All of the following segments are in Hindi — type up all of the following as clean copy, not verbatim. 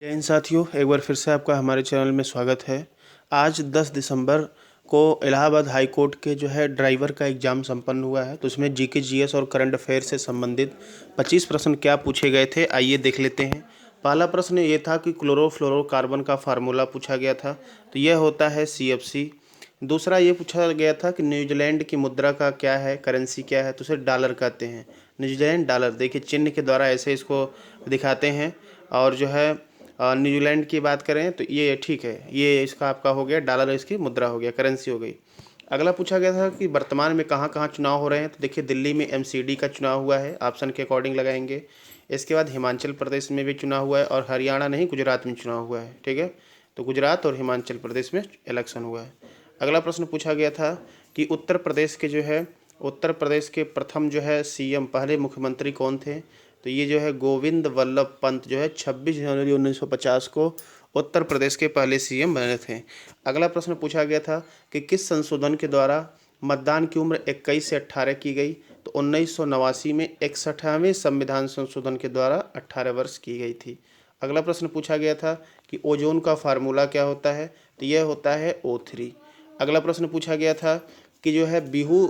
जय हिंद साथियों, एक बार फिर से आपका हमारे चैनल में स्वागत है। आज 10 दिसंबर को इलाहाबाद हाई कोर्ट के ड्राइवर का एग्ज़ाम संपन्न हुआ है। तो उसमें जीके जीएस और करंट अफेयर से संबंधित 25 प्रश्न क्या पूछे गए थे, आइए देख लेते हैं। पहला प्रश्न ये था कि क्लोरोफ्लोरोकार्बन का फार्मूला पूछा गया था, तो यह होता है CFC। दूसरा ये पूछा गया था कि न्यूजीलैंड की मुद्रा का क्या है, करेंसी क्या है, तो उसे डॉलर कहते हैं। न्यूजीलैंड डॉलर, देखिए चिन्ह के द्वारा ऐसे इसको दिखाते हैं। और न्यूजीलैंड की बात करें तो ये ठीक है, ये इसका आपका हो गया डॉलर, इसकी मुद्रा हो गया, करेंसी हो गई। अगला पूछा गया था कि वर्तमान में कहाँ कहाँ चुनाव हो रहे हैं, तो देखिए दिल्ली में MCD का चुनाव हुआ है, ऑप्शन के अकॉर्डिंग लगाएंगे। इसके बाद हिमाचल प्रदेश में भी चुनाव हुआ है, और हरियाणा नहीं, गुजरात में चुनाव हुआ है। ठीक है, तो गुजरात और हिमाचल प्रदेश में इलेक्शन हुआ है। अगला प्रश्न पूछा गया था कि उत्तर प्रदेश के प्रथम CM, पहले मुख्यमंत्री कौन थे, तो ये गोविंद वल्लभ पंत 26 जनवरी 1950 को उत्तर प्रदेश के पहले CM बने थे। अगला प्रश्न पूछा गया था कि किस संशोधन के द्वारा मतदान की उम्र 21 से 18 की गई, तो 1989 में 61वें संविधान संशोधन के द्वारा 18 वर्ष की गई थी। अगला प्रश्न पूछा गया था कि ओजोन का फार्मूला क्या होता है, तो यह होता है O3। अगला प्रश्न पूछा गया था कि बिहू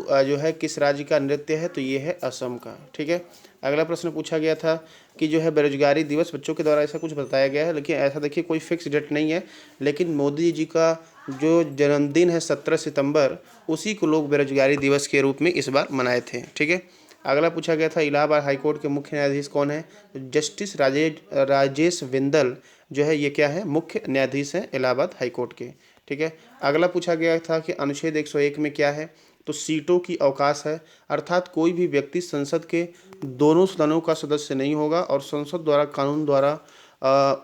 किस राज्य का नृत्य है, तो ये है असम का। ठीक है, अगला प्रश्न पूछा गया था कि बेरोजगारी दिवस बच्चों के द्वारा ऐसा कुछ बताया गया है, लेकिन ऐसा देखिए कोई फिक्स डेट नहीं है, लेकिन मोदी जी का जो जन्मदिन है 17 सितंबर, उसी को लोग बेरोजगारी दिवस के रूप में इस बार मनाए थे। ठीक है, अगला पूछा गया था इलाहाबाद हाईकोर्ट के मुख्य न्यायाधीश कौन है, तो जस्टिस राजेश बिंदल ये क्या है, मुख्य न्यायाधीश हैं इलाहाबाद हाईकोर्ट के। ठीक है, अगला पूछा गया था कि अनुच्छेद 101 में क्या है, तो सीटों की अवकाश है, अर्थात कोई भी व्यक्ति संसद के दोनों सदनों का सदस्य नहीं होगा, और संसद द्वारा कानून द्वारा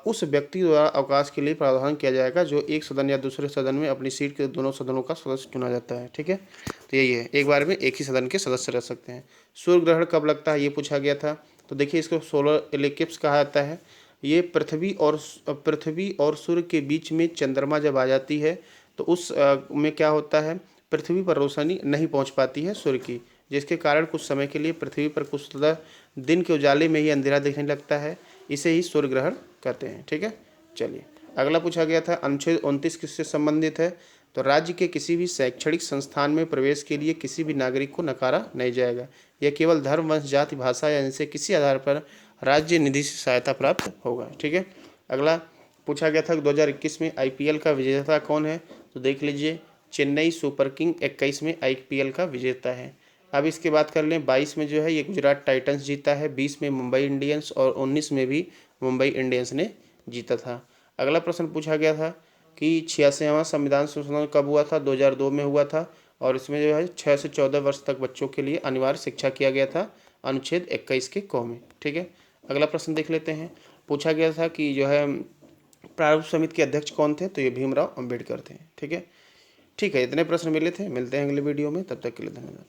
उस व्यक्ति द्वारा अवकाश के लिए प्रावधान किया जाएगा जो एक सदन या दूसरे सदन में अपनी सीट के दोनों सदनों का सदस्य चुना जाता है। ठीक है, तो यही है, एक बार में एक ही सदन के सदस्य रह सकते हैं। सूर्य ग्रहण कब लगता है, ये पूछा गया था, तो देखिए इसको सोलर इक्लिप्स कहा जाता है। ये पृथ्वी और सूर्य के बीच में चंद्रमा जब आ जाती है, तो उस में क्या होता है, पृथ्वी पर रोशनी नहीं पहुंच पाती है सूर्य की, जिसके कारण कुछ समय के लिए पृथ्वी पर कुछ दिन के उजाले में ही अंधेरा दिखने लगता है। इसे ही सूर्य ग्रहण कहते हैं। ठीक है, चलिए अगला पूछा गया था अनुच्छेद 29 किससे संबंधित है, तो राज्य के किसी भी शैक्षणिक संस्थान में प्रवेश के लिए किसी भी नागरिक को नकारा नहीं जाएगा। यह केवल धर्म, वंश, जाति, भाषा या इनसे किसी आधार पर राज्य निधि से सहायता प्राप्त होगा। ठीक है, अगला पूछा गया था 2021 में IPL का विजेता कौन है, तो देख लीजिए चेन्नई सुपर किंग 21 में IPL का विजेता है। अब इसके बात कर लें, 22 में ये गुजरात टाइटंस जीता है, 20 में मुंबई इंडियंस, और 19 में भी मुंबई इंडियंस ने जीता था। अगला प्रश्न पूछा गया था कि 86वां संविधान संशोधन कब हुआ था, 2002 में हुआ था, और इसमें 6 से 14 वर्ष तक बच्चों के लिए अनिवार्य शिक्षा किया गया था, अनुच्छेद 21 के क में। ठीक है, अगला प्रश्न देख लेते हैं। पूछा गया था कि प्रारूप समिति के अध्यक्ष कौन थे, तो ये भीमराव अंबेडकर थे। ठीक है, इतने प्रश्न मिले थे। मिलते हैं अगले वीडियो में, तब तक के लिए धन्यवाद।